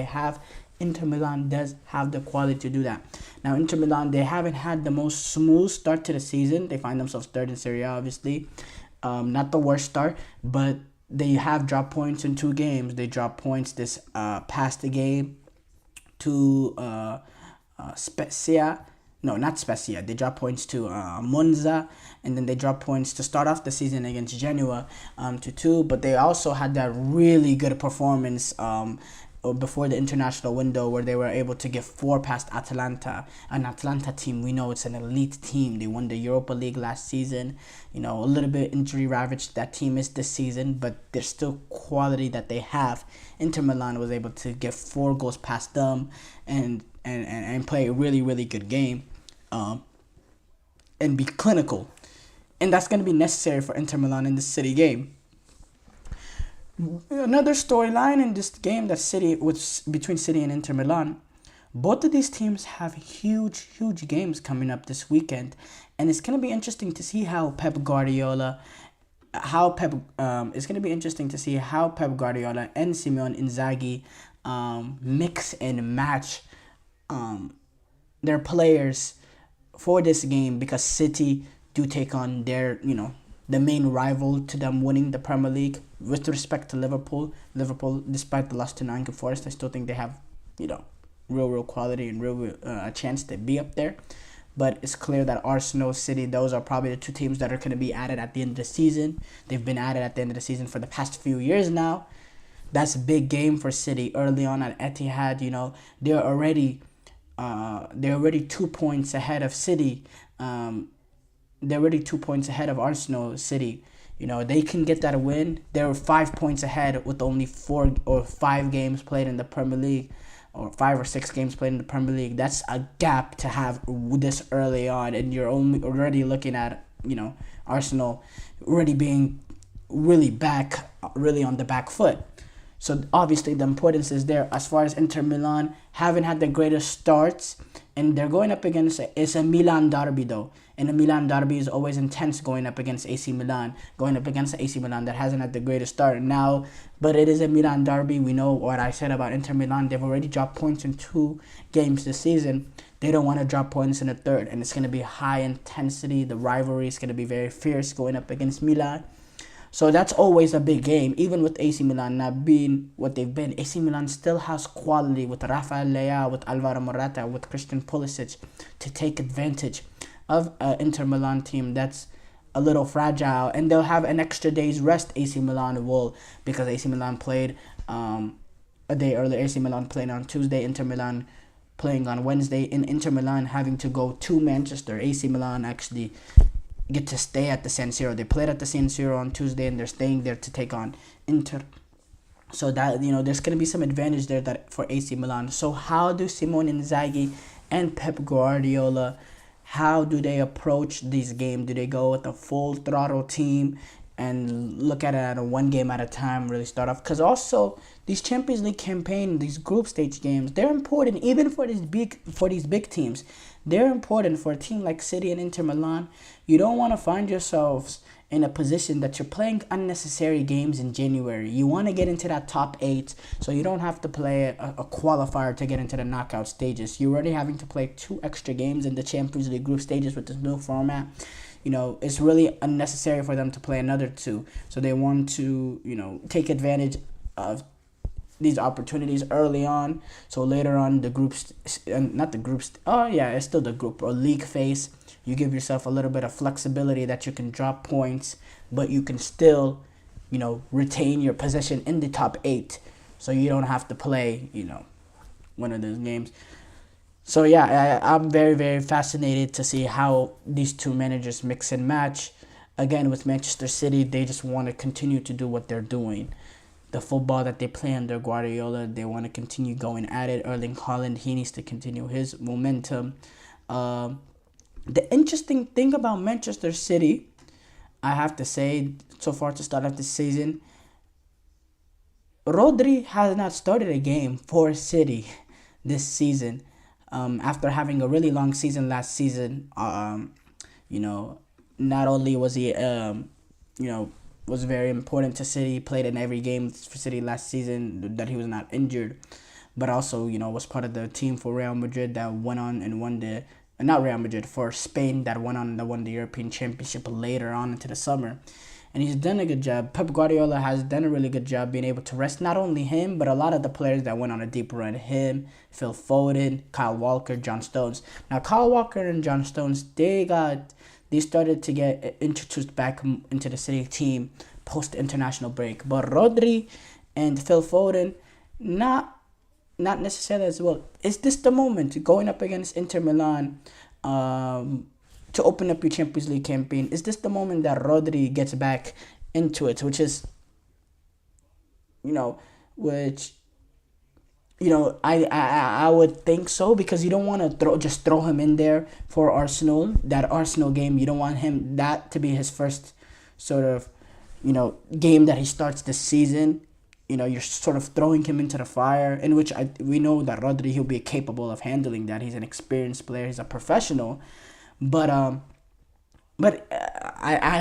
Inter Milan does have the quality to do that. Now, Inter Milan, they haven't had the most smooth start to the season. They find themselves third in Serie A, obviously. Not the worst start, but they have dropped points in 2 games. They dropped points this past the game to Spezia. No, not Spezia. They dropped points to Monza, and then they dropped points to start off the season against Genoa to 2. But they also had that really good performance before the international window, where they were able to get 4 past Atalanta, an Atalanta team we know it's an elite team. They won the Europa League last season. A little bit injury ravaged that team is this season, but there's still quality that they have. Inter Milan was able to get 4 goals past them and play a really, really good game and be clinical. And that's going to be necessary for Inter Milan in the City game. Another storyline in this game between City and Inter Milan, both of these teams have huge games coming up this weekend, and it's going to be interesting to see how Pep Guardiola and Simone Inzaghi mix and match their players for this game, because City do take on their, the main rival to them winning the Premier League. With respect to Liverpool, despite the loss to Nottingham Forest, I still think they have, real quality and real a chance to be up there. But it's clear that Arsenal, City, those are probably the 2 teams that are going to be added at the end of the season. They've been added at the end of the season for the past few years now. That's a big game for City early on at Etihad. They're already 2 points ahead of City. They're already 2 points ahead of Arsenal, City. They can get that win. They're 5 points ahead with only 4 or 5 games played in the Premier League, or 5 or 6 games played in the Premier League. That's a gap to have this early on, and you're already looking at, Arsenal already being really on the back foot. So obviously the importance is there. As far as Inter Milan, haven't had the greatest starts, and they're going up against it's a Milan derby though. And a Milan derby is always intense going up against AC Milan. Going up against AC Milan that hasn't had the greatest start now, but it is a Milan derby. We know what I said about Inter Milan. They've already dropped points in 2 games this season. They don't want to drop points in the third, and it's going to be high intensity. The rivalry is going to be very fierce going up against Milan. So that's always a big game, even with AC Milan not being what they've been. AC Milan still has quality with Rafael Leao, with Alvaro Morata, with Christian Pulisic to take advantage of an Inter Milan team that's a little fragile. And they'll have an extra day's rest, AC Milan will, because AC Milan played a day earlier. AC Milan played on Tuesday, Inter Milan playing on Wednesday. And Inter Milan having to go to Manchester. AC Milan actually get to stay at the San Siro. They played at the San Siro on Tuesday, and they're staying there to take on Inter. So that, there's going to be some advantage there that for AC Milan. So how do Simone Inzaghi and Pep Guardiola, how do they approach this game? Do they go with a full throttle team and look at it at a one game at a time, really start off. Because also, these Champions League campaign, these group stage games, they're important even for these big teams. They're important for a team like City and Inter Milan. You don't want to find yourselves in a position that you're playing unnecessary games in January. You want to get into that top 8 so you don't have to play a qualifier to get into the knockout stages. You're already having to play 2 extra games in the Champions League group stages with this new format. It's really unnecessary for them to play another 2. So they want to, take advantage of these opportunities early on. So later on, it's still the group or league phase. You give yourself a little bit of flexibility that you can drop points, but you can still, retain your position in the top 8. So you don't have to play, one of those games. So yeah, I'm very, very fascinated to see how these two managers mix and match. Again, with Manchester City, they just want to continue to do what they're doing. The football that they play under Guardiola, they want to continue going at it. Erling Haaland, he needs to continue his momentum. The interesting thing about Manchester City, I have to say, so far to start off this season, Rodri has not started a game for City this season. After having a really long season last season, not only was he, was very important to City, played in every game for City last season that he was not injured, but also, was part of the team for Real Madrid that went on and won for Spain that won the European Championship later on into the summer. And he's done a good job. Pep Guardiola has done a really good job being able to rest not only him, but a lot of the players that went on a deep run. Him, Phil Foden, Kyle Walker, John Stones. Now, Kyle Walker and John Stones, they started to get introduced back into the City team post-international break. But Rodri and Phil Foden, not necessarily as well. Is this the moment, going up against Inter Milan, to open up your Champions League campaign? Is this the moment that Rodri gets back into it, I would think so, because you don't want to throw him in there for Arsenal, that Arsenal game. You don't want that to be his first sort of, game that he starts this season. You're sort of throwing him into the fire, in which we know that Rodri, he'll be capable of handling that. He's an experienced player. He's a professional. But I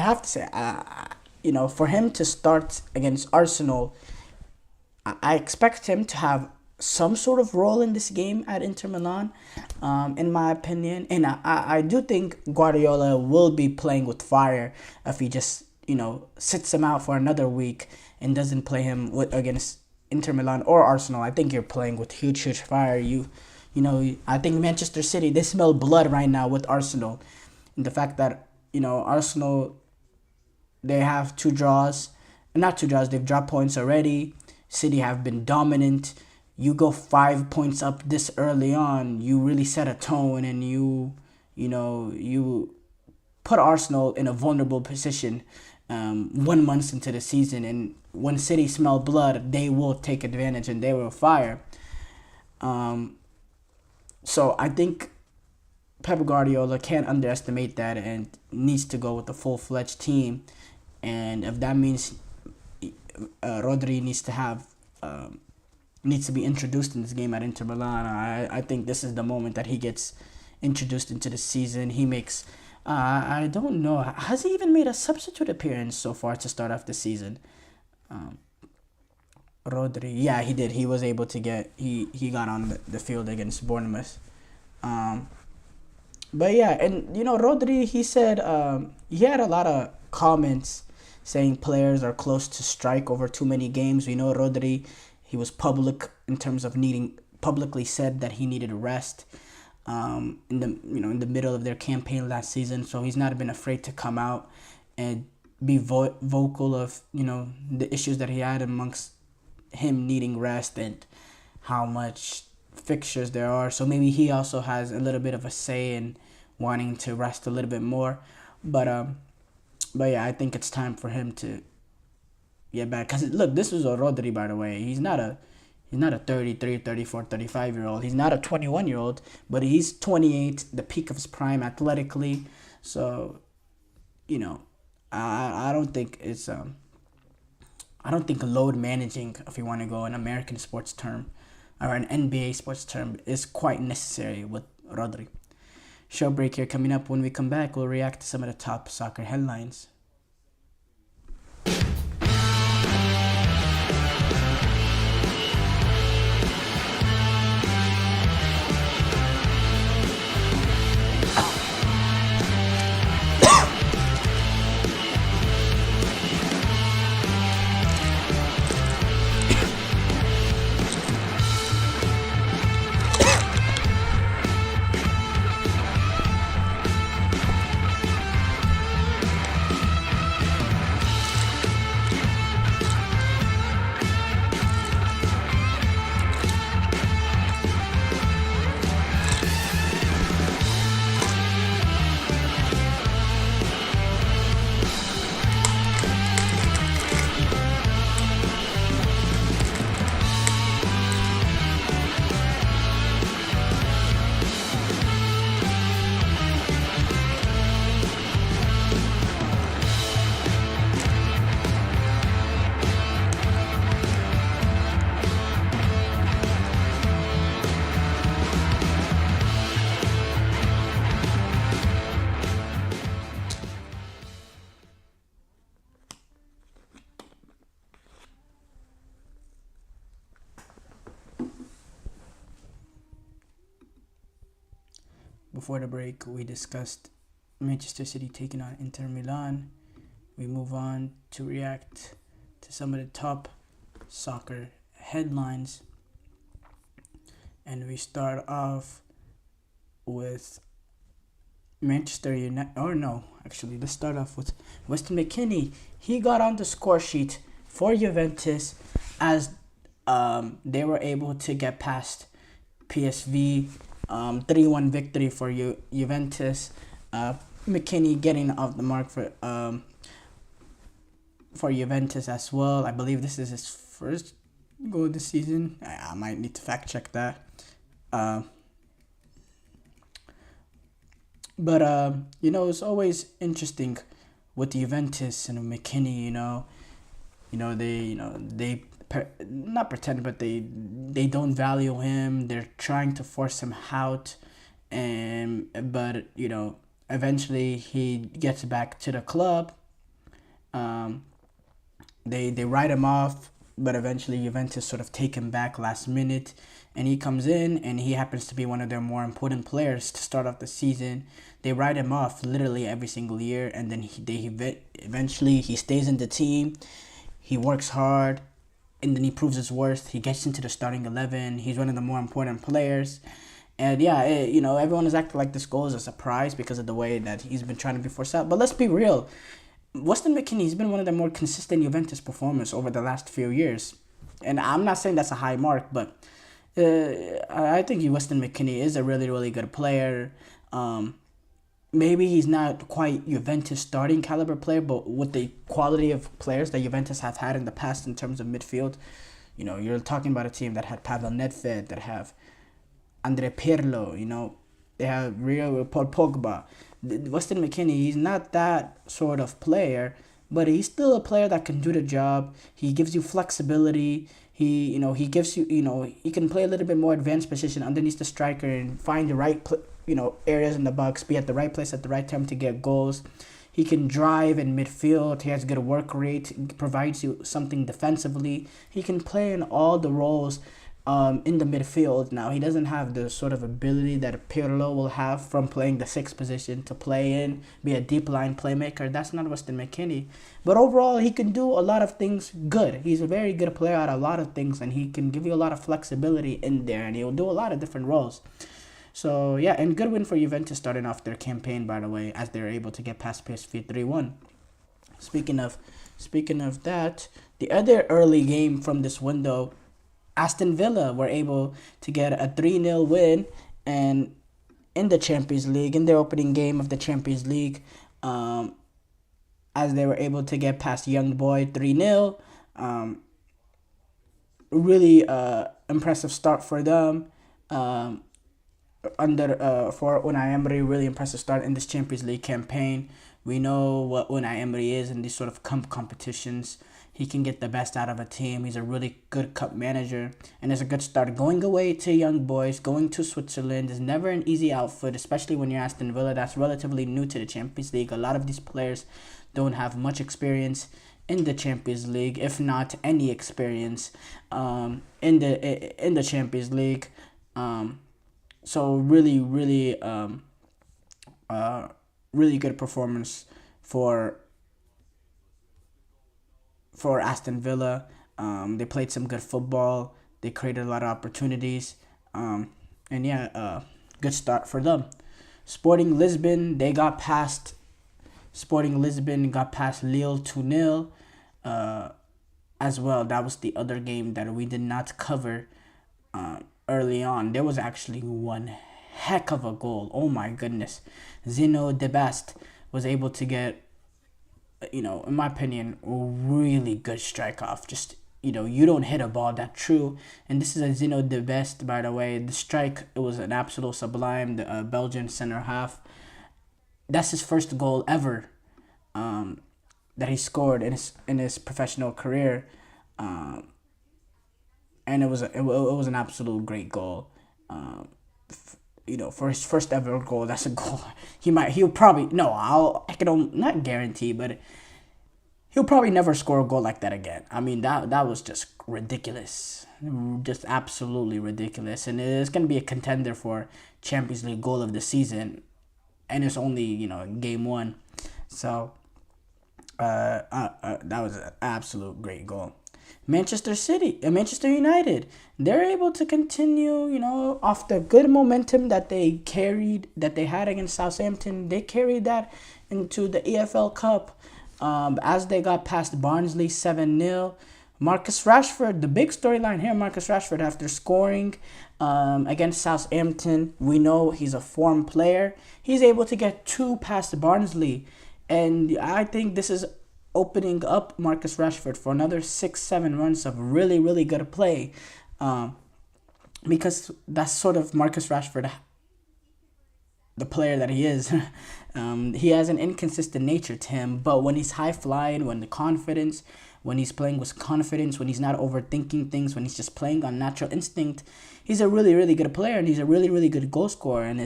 have to say, for him to start against Arsenal, I expect him to have some sort of role in this game at Inter Milan, in my opinion. And I do think Guardiola will be playing with fire if he just, sits him out for another week and doesn't play him against Inter Milan or Arsenal. I think you're playing with huge fire. I think Manchester City, they smell blood right now with Arsenal. And the fact that, Arsenal, they have 2 draws. Not 2 draws, they've dropped points already. City have been dominant. You go 5 points up this early on, you really set a tone, and you put Arsenal in a vulnerable position 1 month into the season. And when City smell blood, they will take advantage and they will fire. So I think Pep Guardiola can't underestimate that and needs to go with a full-fledged team. And if that means Rodri needs to be introduced in this game at Inter Milan, I think this is the moment that he gets introduced into the season. He makes, I don't know, has he even made a substitute appearance so far to start off the season? Rodri, yeah, he did. He was able to he got on the field against Bournemouth. But yeah, and Rodri, he said he had a lot of comments saying players are close to strike over too many games. We know Rodri, he was public in terms of publicly said that he needed rest in the middle of their campaign last season. So he's not been afraid to come out and be vocal of the issues that he had amongst him needing rest and how much fixtures there are. So maybe he also has a little bit of a say in wanting to rest a little bit more. But yeah, I think it's time for him to get back. Because look, this was a Rodri, by the way. He's not a 33, 34, 35-year-old. He's not a 21-year-old, but he's 28, the peak of his prime athletically. So, I don't think it's I don't think load managing, if you want to go an American sports term or an NBA sports term, is quite necessary with Rodri. Show break here coming up. When we come back, we'll react to some of the top soccer headlines. Before the break, we discussed Manchester City taking on Inter Milan. We move on to react to some of the top soccer headlines. And we start off with Manchester United. Or no, actually, let's start off with Weston McKennie. He got on the score sheet for Juventus as they were able to get past PSV. 3-1 victory for Juventus. McKennie getting off the mark for Juventus as well. I believe this is his first goal this season. I might need to fact check that. But it's always interesting with Juventus and McKennie. They not pretend, but they don't value him. They're trying to force him out, but eventually he gets back to the club. They write him off, but eventually Juventus sort of take him back last minute, and he comes in, and he happens to be one of their more important players to start off the season. They write him off literally every single year, and then eventually he stays in the team. He works hard, and then he proves his worth. He gets into the starting 11. He's one of the more important players. And everyone is acting like this goal is a surprise because of the way that he's been trying to be forced out. But let's be real. Weston McKennie has been one of the more consistent Juventus performers over the last few years. And I'm not saying that's a high mark, but I think Weston McKennie is a really, really good player. Maybe he's not quite Juventus starting caliber player, but with the quality of players that Juventus have had in the past in terms of midfield, you're talking about a team that had Pavel Nedved, that have Andre Pirlo, they have Paul Pogba. Weston McKennie, he's not that sort of player, but he's still a player that can do the job. He gives you flexibility. He gives you, he can play a little bit more advanced position underneath the striker and find the right areas in the box, be at the right place at the right time to get goals. He can drive in midfield. He has good work rate. He provides you something defensively. He can play in all the roles in the midfield. Now, he doesn't have the sort of ability that Pirlo will have from playing the sixth position to play in, be a deep line playmaker. That's not Weston McKennie. But overall, he can do a lot of things good. He's a very good player at a lot of things, and he can give you a lot of flexibility in there, and he'll do a lot of different roles. So, yeah, and good win for Juventus starting off their campaign, by the way, as they're able to get past PSV 3-1. Speaking of that, the other early game from this window, Aston Villa were able to get a 3-0 win and in the Champions League, in their opening game of the Champions League, as they were able to get past Young Boy 3-0. Really impressive start for them. For Unai Emery, really impressive start in this Champions League campaign. We know what Unai Emery is in these sort of competitions. He can get the best out of a team. He's a really good cup manager, and it's a good start. Going away to young boys, going to Switzerland is never an easy outfit, especially when you're Aston Villa. That's relatively new to the Champions League. A lot of these players don't have much experience in the Champions League, if not any experience in the Champions League. So really, really, really good performance for Aston Villa. They played some good football. They created a lot of opportunities. Good start for them. Sporting Lisbon got past Lille 2-0 as well. That was the other game that we did not cover early on. There was actually one heck of a goal. Oh my goodness. Zino De Best was able to get, in my opinion, a really good strike off. Just, you don't hit a ball that true. And this is a Zino De Best, by the way. The strike, it was an absolute sublime. The Belgian center half. That's his first goal ever that he scored in his professional career. And it was an absolute great goal. For his first ever goal, that's a goal. Not guarantee, but he'll probably never score a goal like that again. I mean, that was just ridiculous. Just absolutely ridiculous. And it's going to be a contender for Champions League goal of the season. And it's only, game one. So, that was an absolute great goal. Manchester United, they're able to continue, off the good momentum that they had against Southampton. They carried that into the EFL Cup as they got past Barnsley 7-0. Marcus Rashford, the big storyline here, Marcus Rashford, after scoring against Southampton, we know he's a form player. He's able to get 2 past Barnsley. And I think this is opening up Marcus Rashford for another 6-7 runs of really, really good play. Because that's sort of Marcus Rashford, the player that he is. He has an inconsistent nature to him, but when he's high-flying, when he's playing with confidence, when he's not overthinking things, when he's just playing on natural instinct, he's a really, really good player, and he's a really, really good goal scorer. And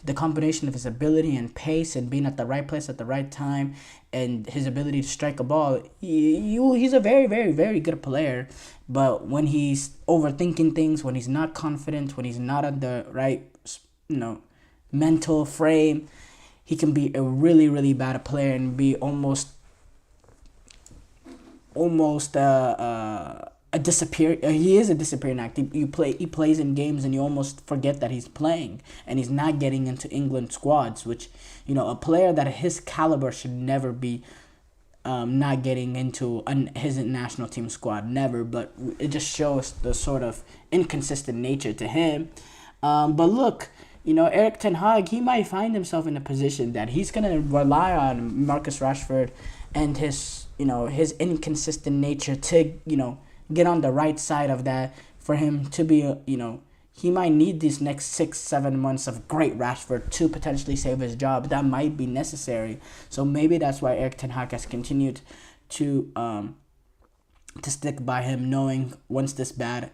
the combination of his ability and pace and being at the right place at the right time and his ability to strike a ball, he's a very, very, very good player. But when he's overthinking things, when he's not confident, when he's not at the right, mental frame, he can be a really, really bad player and be almost a disappear. He is a disappearing act. He plays in games and you almost forget that he's playing, and he's not getting into England squads, which a player that his caliber should never be not getting into his national team squad, never. But it just shows the sort of inconsistent nature to him. But look, Erik ten Hag, he might find himself in a position that he's gonna rely on Marcus Rashford and his inconsistent nature to get on the right side of that for him to be he might need these next 6-7 months of great Rashford to potentially save his job. That might be necessary. So maybe that's why Erik ten Hag has continued to stick by him, knowing once this bad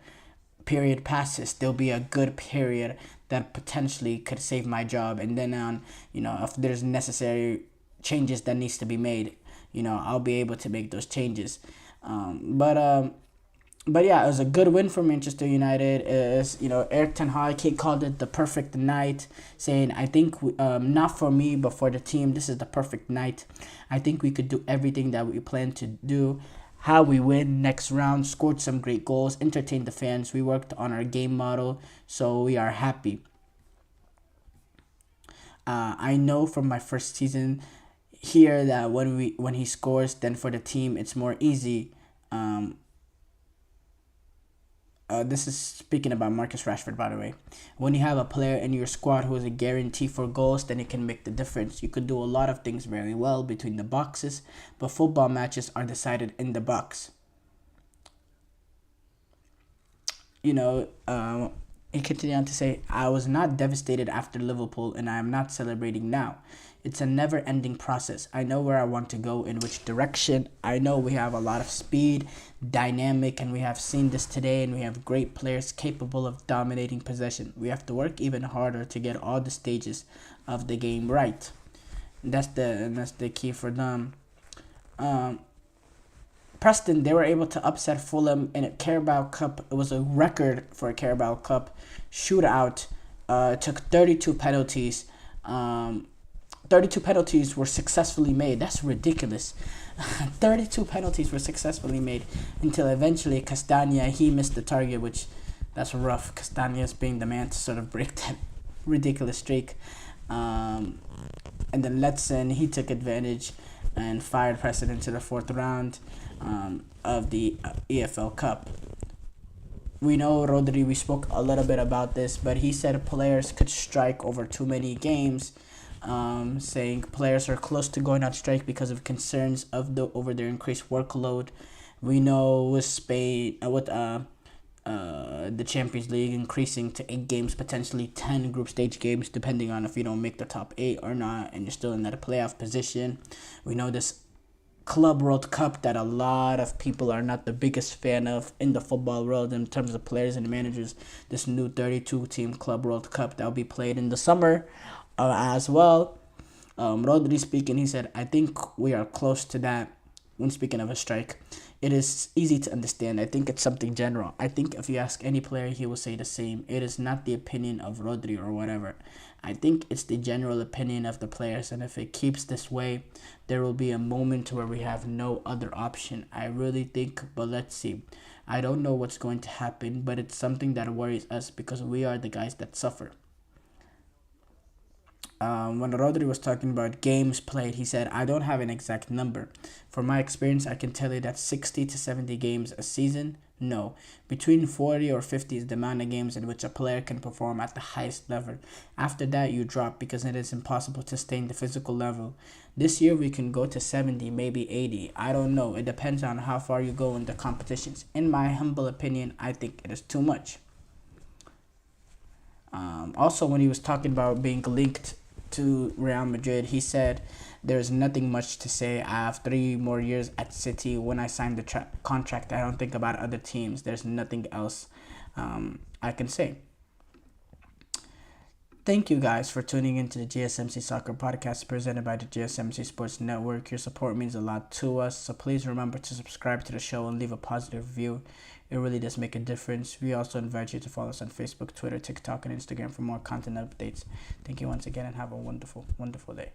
period passes, there'll be a good period that potentially could save my job. And then on, if there's necessary changes that needs to be made, I'll be able to make those changes. But yeah, it was a good win for Manchester United. Erik ten Hag, he called it the perfect night, saying, I think, not for me, but for the team, this is the perfect night. I think we could do everything that we plan to do. How we win next round, scored some great goals, entertained the fans. We worked on our game model, so we are happy. I know from my first season here that when he scores, then for the team it's more easy. This is speaking about Marcus Rashford, by the way. When you have a player in your squad who is a guarantee for goals, then it can make the difference. You could do a lot of things very well between the boxes, but football matches are decided in the box. He continued on to say, I was not devastated after Liverpool and I am not celebrating now. It's a never-ending process. I know where I want to go, in which direction. I know we have a lot of speed, dynamic, and we have seen this today, and we have great players capable of dominating possession. We have to work even harder to get all the stages of the game right. That's the key for them. Preston, they were able to upset Fulham in a Carabao Cup. It was a record for a Carabao Cup shootout. Took 32 penalties. 32 penalties were successfully made. That's ridiculous. 32 penalties were successfully made until eventually Castagna, he missed the target, which that's rough. Castagna's being the man to sort of break that ridiculous streak. And then Letson, he took advantage and fired Preston into the fourth round of the EFL Cup. We know Rodri, we spoke a little bit about this, but he said players could strike over too many games, saying players are close to going on strike because of concerns over their increased workload. We know with Spain, with the Champions League increasing to 8 games, potentially 10 group stage games, depending on if you don't make the top 8 or not, and you're still in that playoff position. We know this Club World Cup that a lot of people are not the biggest fan of in the football world in terms of players and managers. This new 32-team Club World Cup that will be played in the summer as well. Rodri speaking, he said, I think we are close to that. When speaking of a strike, it is easy to understand. I think it's something general. I think if you ask any player, he will say the same. It is not the opinion of Rodri or whatever. I think it's the general opinion of the players, and if it keeps this way, there will be a moment where we have no other option. I really think, but let's see. I don't know what's going to happen, but it's something that worries us because we are the guys that suffer. When Rodri was talking about games played, he said, I don't have an exact number. From my experience, I can tell you that 60 to 70 games a season, no. Between 40 or 50 is the amount of games in which a player can perform at the highest level. After that, you drop because it is impossible to sustain the physical level. This year, we can go to 70, maybe 80. I don't know. It depends on how far you go in the competitions. In my humble opinion, I think it is too much. Also, when he was talking about being linked to Real Madrid, he said, there's nothing much to say. I have 3 more years at City. When I signed the contract, I don't think about other teams. There's nothing else I can say. Thank you guys for tuning into the GSMC Soccer Podcast presented by the GSMC Sports Network. Your support means a lot to us, so please remember to subscribe to the show and leave a positive review. It really does make a difference. We also invite you to follow us on Facebook, Twitter, TikTok, and Instagram for more content updates. Thank you once again and have a wonderful, wonderful day.